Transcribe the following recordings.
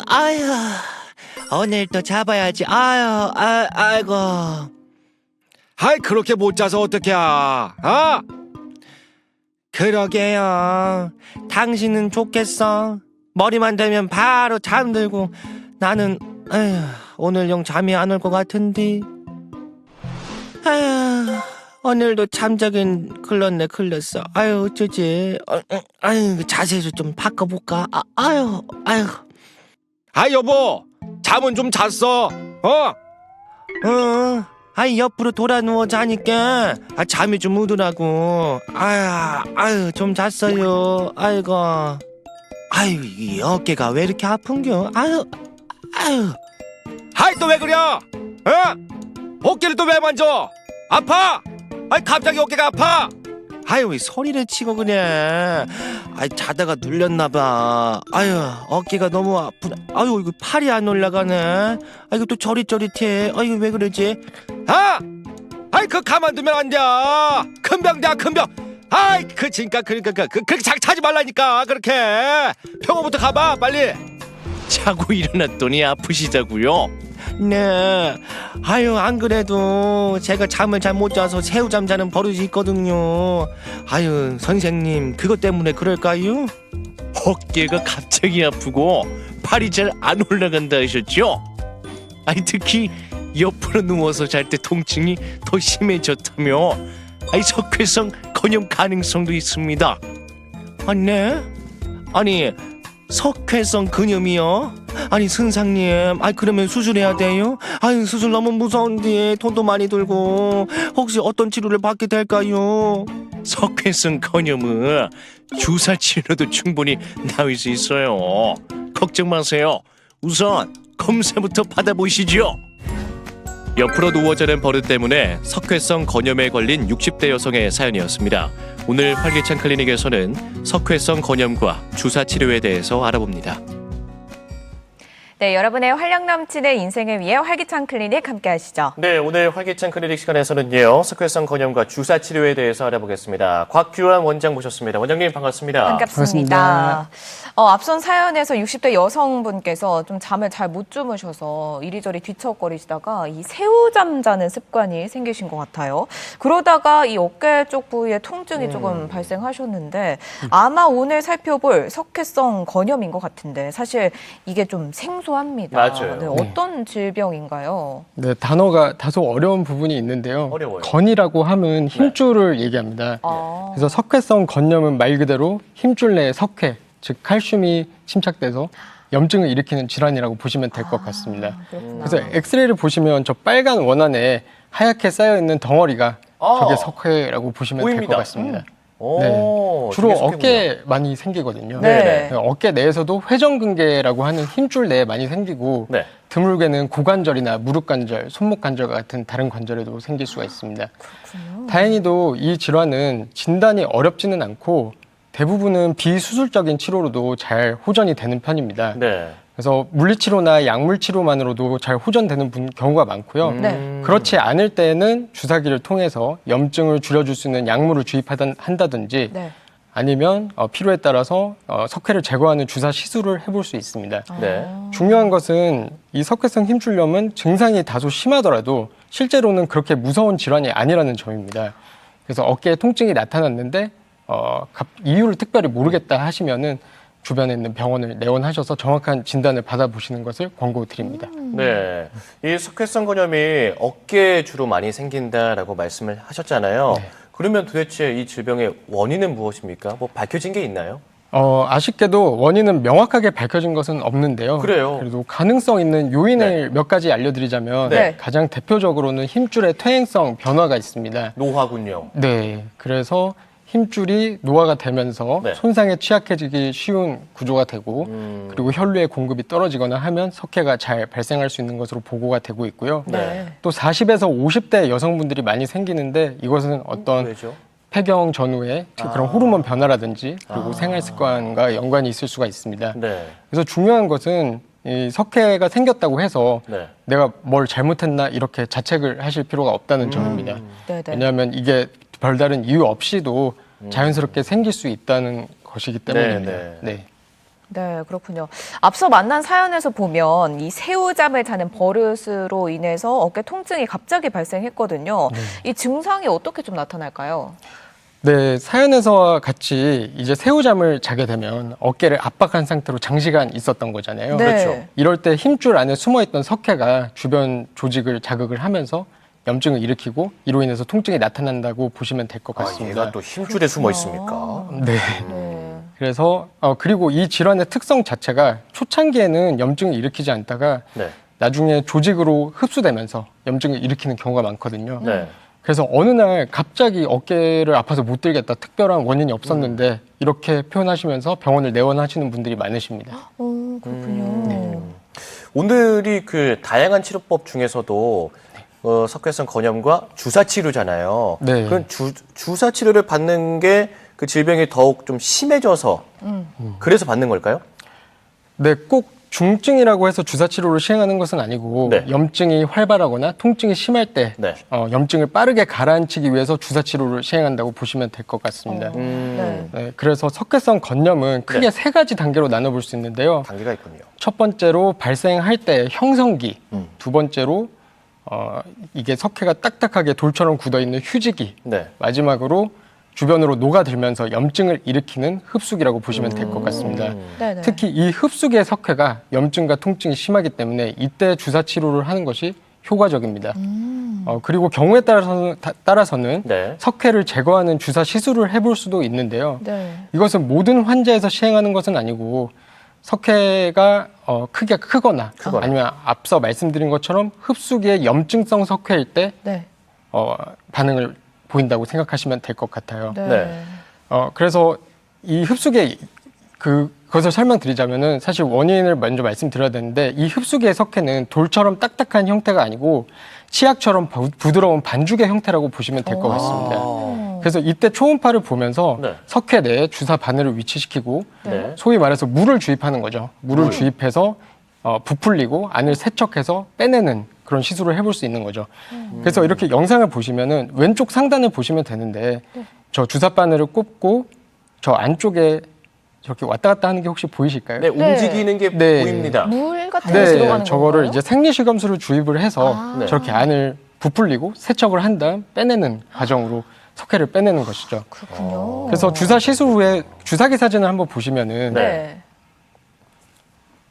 아유, 오늘 또 잡아야지. 아이고. 아이 그렇게 못 자서 어떡해? 그러게요. 당신은 좋겠어. 머리만 대면 바로 잠들고 나는 오늘 영 잠이 안 올 것 같은데. 아휴, 오늘도 잠자긴 글렀어. 아유 어쩌지. 아유 자세 좀 바꿔볼까. 아유. 여보, 잠은 좀 잤어? 아이 옆으로 돌아 누워 자니까 잠이 좀 오더라고. 아유 좀 잤어요. 아이고. 아유 이 어깨가 왜 이렇게 아픈겨? 아유. 아이 또 왜 그래? 어깨를 또 왜 만져? 아파? 아이 갑자기 어깨가 아파? 아유 왜 소리를 치고 그래. 아이 자다가 눌렸나봐. 아유 어깨가 너무 아프다. 아유 이거 팔이 안 올라가네. 아이고 또 저릿저릿해. 아이고 왜 그러지? 아이 그 가만두면 안 돼. 큰 병이야 큰 병. 아이 그러니까 그렇게 자지 말라니까. 그렇게 병원부터 가봐 빨리. 자고 일어났더니 아프시다고요? 네. 아유 안 그래도 제가 잠을 잘 못 자서 새우잠 자는 버릇이 있거든요. 아유 선생님 그것 때문에 그럴까요? 어깨가 갑자기 아프고 팔이 잘 안 올라간다 하셨죠? 아니 특히 옆으로 누워서 잘 때 통증이 더 심해졌다며. 아니 석회성 건염 가능성도 있습니다. 네? 아니 석회성 근염이요? 아니 선생님, 그러면 수술해야 돼요? 아유 수술 너무 무서운데 돈도 많이 들고 혹시 어떤 치료를 받게 될까요? 석회성 근염은 주사 치료도 충분히 나을 수 있어요. 걱정 마세요. 우선 검사부터 받아보시죠. 옆으로 누워 자는 버릇 때문에 석회성 건염에 걸린 60대 여성의 사연이었습니다. 오늘 활기찬 클리닉에서는 석회성 건염과 주사 치료에 대해서 알아봅니다. 네, 여러분의 활력 넘치는 인생을 위해 활기찬 클리닉 함께 하시죠. 네, 오늘 활기찬 클리닉 시간에서는요. 석회성 건염과 주사 치료에 대해서 알아보겠습니다. 곽규환 원장 모셨습니다. 원장님 반갑습니다. 반갑습니다. 앞선 사연에서 60대 여성분께서 좀 잠을 잘 못 주무셔서 이리저리 뒤척거리시다가 이 새우잠 자는 습관이 생기신 것 같아요. 그러다가 이 어깨 쪽 부위에 통증이 조금 발생하셨는데 아마 오늘 살펴볼 석회성 건염인 것 같은데 사실 이게 좀 생소합니다. 맞아요. 네, 어떤 질병인가요? 네, 단어가 다소 어려운 부분이 있는데요. 어려워요. 건이라고 하면 힘줄을 얘기합니다. 그래서 석회성 건염은 말 그대로 힘줄 내의 석회, 즉 칼슘이 침착돼서 염증을 일으키는 질환이라고 보시면 될 것 같습니다. 그렇구나. 그래서 엑스레이를 보시면 저 빨간 원 안에 하얗게 쌓여있는 덩어리가 저게 석회라고 보시면 될 보입니다. 것 같습니다. 오, 주로 저게 석회군요. 어깨에 많이 생기거든요. 네. 어깨 내에서도 회전근개라고 하는 힘줄 내에 많이 생기고 네. 드물게는 고관절이나 무릎관절, 손목관절 같은 다른 관절에도 생길 수가 있습니다. 다행히도 이 질환은 진단이 어렵지는 않고 대부분은 비수술적인 치료로도 잘 호전이 되는 편입니다. 네. 그래서 물리치료나 약물치료만으로도 잘 호전되는 경우가 많고요. 네. 그렇지 않을 때에는 주사기를 통해서 염증을 줄여줄 수 있는 약물을 주입한다든지 네. 아니면 필요에 따라서 석회를 제거하는 주사 시술을 해볼 수 있습니다. 네. 중요한 것은 이 석회성 힘줄염은 증상이 다소 심하더라도 실제로는 그렇게 무서운 질환이 아니라는 점입니다. 그래서 어깨에 통증이 나타났는데 이유를 특별히 모르겠다 하시면은 주변에 있는 병원을 내원하셔서 정확한 진단을 받아보시는 것을 권고드립니다. 네. 이 석회성 건염이 어깨에 주로 많이 생긴다라고 말씀을 하셨잖아요. 네. 그러면 도대체 이 질병의 원인은 무엇입니까? 뭐 밝혀진 게 있나요? 아쉽게도 원인은 명확하게 밝혀진 것은 없는데요. 그래요? 그래도 가능성 있는 요인을 몇 가지 알려드리자면 네. 가장 대표적으로는 힘줄의 퇴행성 변화가 있습니다. 노화군요. 네, 그래서 힘줄이 노화가 되면서 네. 손상에 취약해지기 쉬운 구조가 되고 그리고 혈류의 공급이 떨어지거나 하면 석회가 잘 발생할 수 있는 것으로 보고가 되고 있고요. 네. 또 40에서 50대 여성분들이 많이 생기는데 이것은 어떤 왜죠? 폐경 전후에 그런 호르몬 변화라든지 그리고 생활 습관과 연관이 있을 수가 있습니다. 네. 그래서 중요한 것은 이 석회가 생겼다고 해서 네. 내가 뭘 잘못했나 이렇게 자책을 하실 필요가 없다는 점입니다. 네네. 왜냐하면 이게 별다른 이유 없이도 자연스럽게 생길 수 있다는 것이기 때문입니다. 네. 네. 네, 그렇군요. 앞서 만난 사연에서 보면 이 새우잠을 자는 버릇으로 인해서 어깨 통증이 갑자기 발생했거든요. 이 증상이 어떻게 좀 나타날까요? 네, 사연에서와 같이 이제 새우잠을 자게 되면 어깨를 압박한 상태로 장시간 있었던 거잖아요. 네. 그렇죠. 이럴 때 힘줄 안에 숨어있던 석회가 주변 조직을 자극을 하면서 염증을 일으키고 이로 인해서 통증이 나타난다고 보시면 될 것 아, 같습니다. 얘가 또 힘줄에 숨어 있습니까? 네. 네. 그래서 그리고 이 질환의 특성 자체가 초창기에는 염증을 일으키지 않다가 네. 나중에 조직으로 흡수되면서 염증을 일으키는 경우가 많거든요. 네. 그래서 어느 날 갑자기 어깨를 아파서 못 들겠다, 특별한 원인이 없었는데 이렇게 표현하시면서 병원을 내원하시는 분들이 많으십니다. 그렇군요. 오늘이 그 다양한 치료법 중에서도 석회성 건염과 주사 치료잖아요. 네. 그럼 주사 치료를 받는 게 그 질병이 더욱 좀 심해져서 그래서 받는 걸까요? 네, 꼭 중증이라고 해서 주사 치료를 시행하는 것은 아니고 네. 염증이 활발하거나 통증이 심할 때 네. 염증을 빠르게 가라앉히기 위해서 주사 치료를 시행한다고 보시면 될 것 같습니다. 네. 네, 그래서 석회성 건염은 크게 네. 세 가지 단계로 나눠볼 수 있는데요. 단계가 있군요. 첫 번째로 발생할 때 형성기, 두 번째로 이게 석회가 딱딱하게 돌처럼 굳어있는 휴지기, 네. 마지막으로 주변으로 녹아들면서 염증을 일으키는 흡수기라고 보시면 될 것 같습니다. 네, 네. 특히 이 흡수기의 석회가 염증과 통증이 심하기 때문에 이때 주사 치료를 하는 것이 효과적입니다. 그리고 경우에 따라서는 네. 석회를 제거하는 주사 시술을 해볼 수도 있는데요. 네. 이것은 모든 환자에서 시행하는 것은 아니고 석회가 크기가 크거나 아니면 앞서 말씀드린 것처럼 흡수기의 염증성 석회일 때 네. 반응을 보인다고 생각하시면 될 것 같아요. 네. 네. 그래서 이 흡수기의 그것을 설명드리자면은 사실 원인을 먼저 말씀드려야 되는데 이 흡수기의 석회는 돌처럼 딱딱한 형태가 아니고 치약처럼 부드러운 반죽의 형태라고 보시면 될 것 같습니다. 그래서 이때 초음파를 보면서 네. 석회 내에 주사 바늘을 위치시키고 네. 소위 말해서 물을 주입하는 거죠. 물을 주입해서 부풀리고 안을 세척해서 빼내는 그런 시술을 해볼 수 있는 거죠. 그래서 이렇게 영상을 보시면은 왼쪽 상단을 보시면 되는데 저 주사 바늘을 꼽고 저 안쪽에 저렇게 왔다 갔다 하는 게 혹시 보이실까요? 네, 움직이는 게 네. 보입니다. 물 같은 게 들어가는 저거를 건가요? 이제 생리식염수를 주입을 해서 아. 저렇게 안을 부풀리고 세척을 한 다음 빼내는 과정으로 석회를 빼내는 것이죠. 그렇군요. 그래서 주사 시술 후에 주사기 사진을 한번 보시면은 네.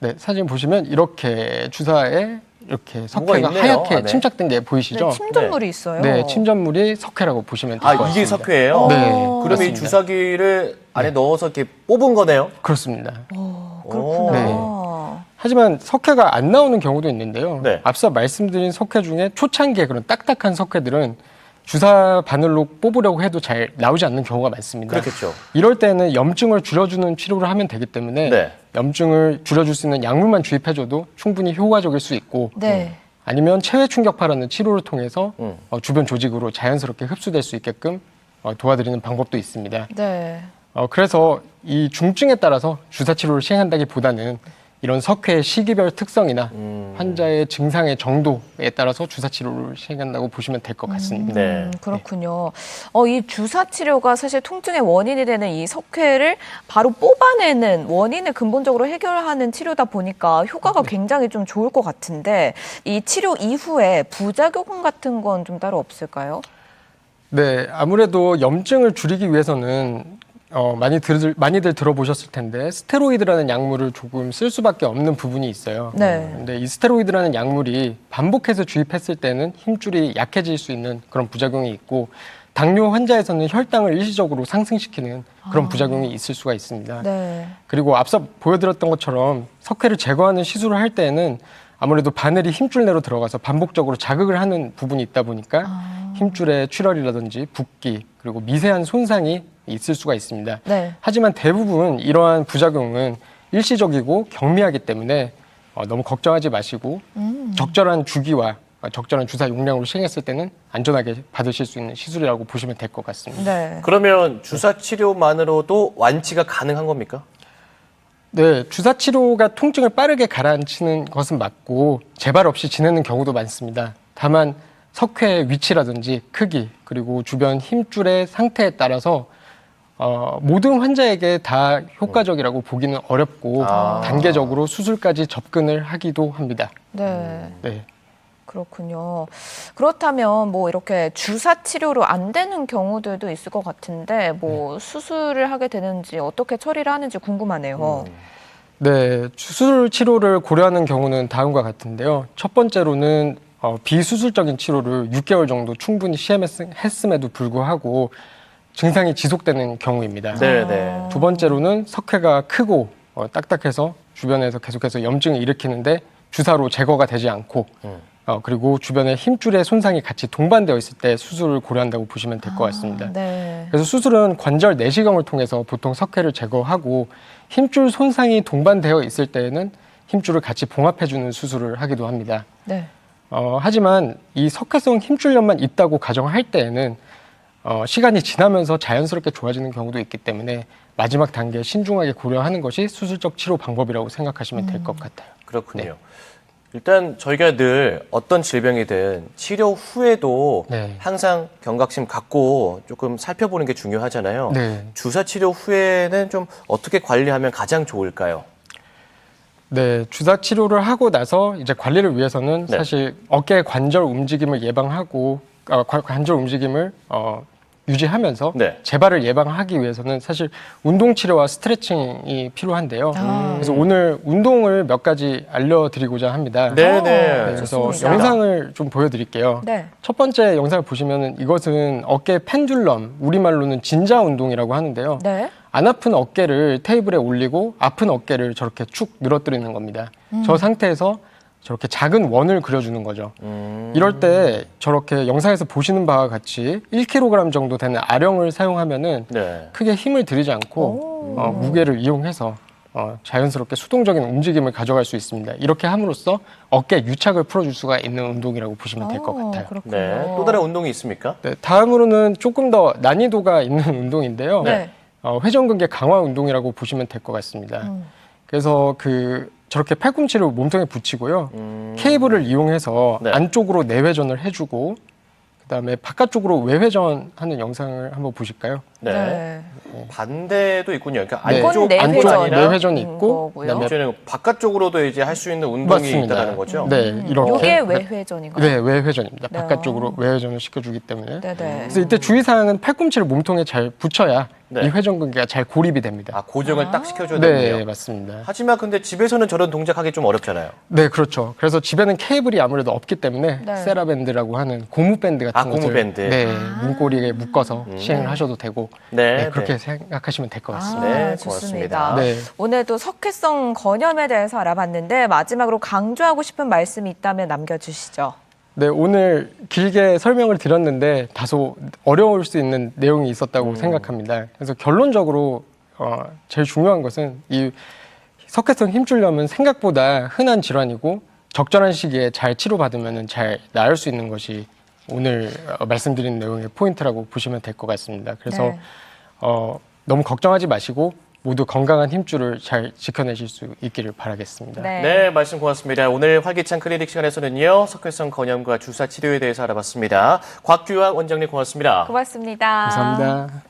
네, 사진 보시면 이렇게 주사에 이렇게 뭐가 석회가 있네요, 하얗게 안에. 침착된 게 보이시죠? 네, 침전물이 있어요. 네, 침전물이 석회라고 보시면 될 것 아, 이게 같습니다. 석회예요? 네, 그러면 이 맞습니다. 주사기를 안에 넣어서 이렇게 뽑은 거네요? 그렇습니다. 그렇구나. 네. 하지만 석회가 안 나오는 경우도 있는데요. 네. 앞서 말씀드린 석회 중에 초창기에 그런 딱딱한 석회들은 주사 바늘로 뽑으려고 해도 잘 나오지 않는 경우가 많습니다. 그렇겠죠. 이럴 때는 염증을 줄여주는 치료를 하면 되기 때문에 네. 염증을 줄여줄 수 있는 약물만 주입해줘도 충분히 효과적일 수 있고 네. 아니면 체외 충격파라는 치료를 통해서 음. 주변 조직으로 자연스럽게 흡수될 수 있게끔 도와드리는 방법도 있습니다. 네. 그래서 이 중증에 따라서 주사 치료를 시행한다기보다는 이런 석회의 시기별 특성이나 환자의 증상의 정도에 따라서 주사 치료를 시행한다고 보시면 될 것 같습니다. 네. 그렇군요. 이 주사 치료가 사실 통증의 원인이 되는 이 석회를 바로 뽑아내는 원인을 근본적으로 해결하는 치료다 보니까 효과가 굉장히 좀 좋을 것 같은데 이 치료 이후에 부작용 같은 건 좀 따로 없을까요? 네, 아무래도 염증을 줄이기 위해서는 많이들 들어보셨을 텐데 스테로이드라는 약물을 조금 쓸 수밖에 없는 부분이 있어요. 네. 근데 이 스테로이드라는 약물이 반복해서 주입했을 때는 힘줄이 약해질 수 있는 그런 부작용이 있고 당뇨 환자에서는 혈당을 일시적으로 상승시키는 그런 부작용이 있을 수가 있습니다. 네. 그리고 앞서 보여드렸던 것처럼 석회를 제거하는 시술을 할 때에는 아무래도 바늘이 힘줄 내로 들어가서 반복적으로 자극을 하는 부분이 있다 보니까 힘줄의 출혈이라든지 붓기 그리고 미세한 손상이 있을 수가 있습니다. 네. 하지만 대부분 이러한 부작용은 일시적이고 경미하기 때문에 너무 걱정하지 마시고 적절한 주기와 적절한 주사 용량으로 시행했을 때는 안전하게 받으실 수 있는 시술이라고 보시면 될 것 같습니다. 네. 그러면 주사 치료만으로도 완치가 가능한 겁니까? 네, 주사 치료가 통증을 빠르게 가라앉히는 것은 맞고 재발 없이 지내는 경우도 많습니다. 다만 석회의 위치라든지 크기 그리고 주변 힘줄의 상태에 따라서 모든 환자에게 다 효과적이라고 보기는 어렵고 단계적으로 수술까지 접근을 하기도 합니다. 네. 네. 그렇군요. 그렇다면 뭐 이렇게 주사 치료로 안 되는 경우들도 있을 것 같은데 뭐 수술을 하게 되는지 어떻게 처리를 하는지 궁금하네요. 네, 수술 치료를 고려하는 경우는 다음과 같은데요. 첫 번째로는 비수술적인 치료를 6개월 정도 충분히 시행했음에도 불구하고 증상이 지속되는 경우입니다. 네네. 두 번째로는 석회가 크고 딱딱해서 주변에서 계속해서 염증을 일으키는데 주사로 제거가 되지 않고 그리고 주변에 힘줄의 손상이 같이 동반되어 있을 때 수술을 고려한다고 보시면 될 것 같습니다. 네. 그래서 수술은 관절 내시경을 통해서 보통 석회를 제거하고 힘줄 손상이 동반되어 있을 때에는 힘줄을 같이 봉합해주는 수술을 하기도 합니다. 네. 하지만 이 석회성 힘줄염만 있다고 가정할 때에는 시간이 지나면서 자연스럽게 좋아지는 경우도 있기 때문에 마지막 단계 신중하게 고려하는 것이 수술적 치료 방법이라고 생각하시면 될 것 같아요. 그렇군요. 일단 저희가 늘 어떤 질병이든 치료 후에도 네. 항상 경각심 갖고 조금 살펴보는 게 중요하잖아요. 네. 주사 치료 후에는 좀 어떻게 관리하면 가장 좋을까요? 네, 주사 치료를 하고 나서 이제 관리를 위해서는 네. 사실 어깨 관절 움직임을 예방하고 관절 움직임을 유지하면서 네. 재발을 예방하기 위해서는 사실 운동 치료와 스트레칭이 필요한데요. 그래서 오늘 운동을 몇 가지 알려드리고자 합니다. 네네. 네, 그래서 좋습니다. 영상을 좀 보여드릴게요. 네. 첫 번째 영상을 보시면은 이것은 어깨 펜듈럼, 우리말로는 진자 운동이라고 하는데요. 네. 안 아픈 어깨를 테이블에 올리고 아픈 어깨를 저렇게 축 늘어뜨리는 겁니다. 저 상태에서 저렇게 작은 원을 그려주는 거죠. 이럴 때 저렇게 영상에서 보시는 바와 같이 1kg 정도 되는 아령을 사용하면은 네. 크게 힘을 들이지 않고 무게를 이용해서 자연스럽게 수동적인 움직임을 가져갈 수 있습니다. 이렇게 함으로써 어깨 유착을 풀어줄 수가 있는 운동이라고 보시면 될 것 같아요. 그렇군요. 네. 또 다른 운동이 있습니까? 네, 다음으로는 조금 더 난이도가 있는 운동인데요. 네. 회전근개 강화 운동이라고 보시면 될 것 같습니다. 그래서 저렇게 팔꿈치를 몸통에 붙이고요. 케이블을 이용해서 네. 안쪽으로 내회전을 해주고 그다음에 바깥쪽으로 외회전하는 영상을 한번 보실까요? 네. 반대도 있군요. 그러니까 네. 안쪽 내회전. 안쪽 아니라 내회전이 있고 거고요. 그다음에 이제는 바깥쪽으로도 이제 할 수 있는 운동이 맞습니다. 있다는 거죠. 네, 이렇게 요게 외회전인가요? 네, 외회전입니다. 네. 바깥쪽으로 외회전을 시켜주기 때문에. 네네. 그래서 이때 주의사항은 팔꿈치를 몸통에 잘 붙여야 네. 이 회전근개가 잘 고립이 됩니다. 아, 고정을 딱 시켜줘야 네, 되군요. 맞습니다. 하지만 근데 집에서는 저런 동작하기 좀 어렵잖아요. 네, 그렇죠. 그래서 집에는 케이블이 아무래도 없기 때문에 네. 세라밴드라고 하는 고무밴드 같은 아, 것을 고무밴드. 네, 문고리에 묶어서 시행을 하셔도 되고 네, 그렇게 생각하시면 될 것 같습니다. 네, 좋습니다. 고맙습니다. 네. 오늘도 석회성 건염에 대해서 알아봤는데 마지막으로 강조하고 싶은 말씀이 있다면 남겨주시죠. 네, 오늘 길게 설명을 드렸는데 다소 어려울 수 있는 내용이 있었다고 생각합니다. 그래서 결론적으로 제일 중요한 것은 이 석회성 힘줄염은 생각보다 흔한 질환이고 적절한 시기에 잘 치료받으면 잘 나을 수 있는 것이 오늘 말씀드린 내용의 포인트라고 보시면 될 것 같습니다. 그래서 네. 너무 걱정하지 마시고 모두 건강한 힘줄을 잘 지켜내실 수 있기를 바라겠습니다. 네, 말씀 고맙습니다. 오늘 활기찬 클리닉 시간에서는요, 석회성 건염과 주사 치료에 대해서 알아봤습니다. 곽규환 원장님 고맙습니다. 고맙습니다. 감사합니다.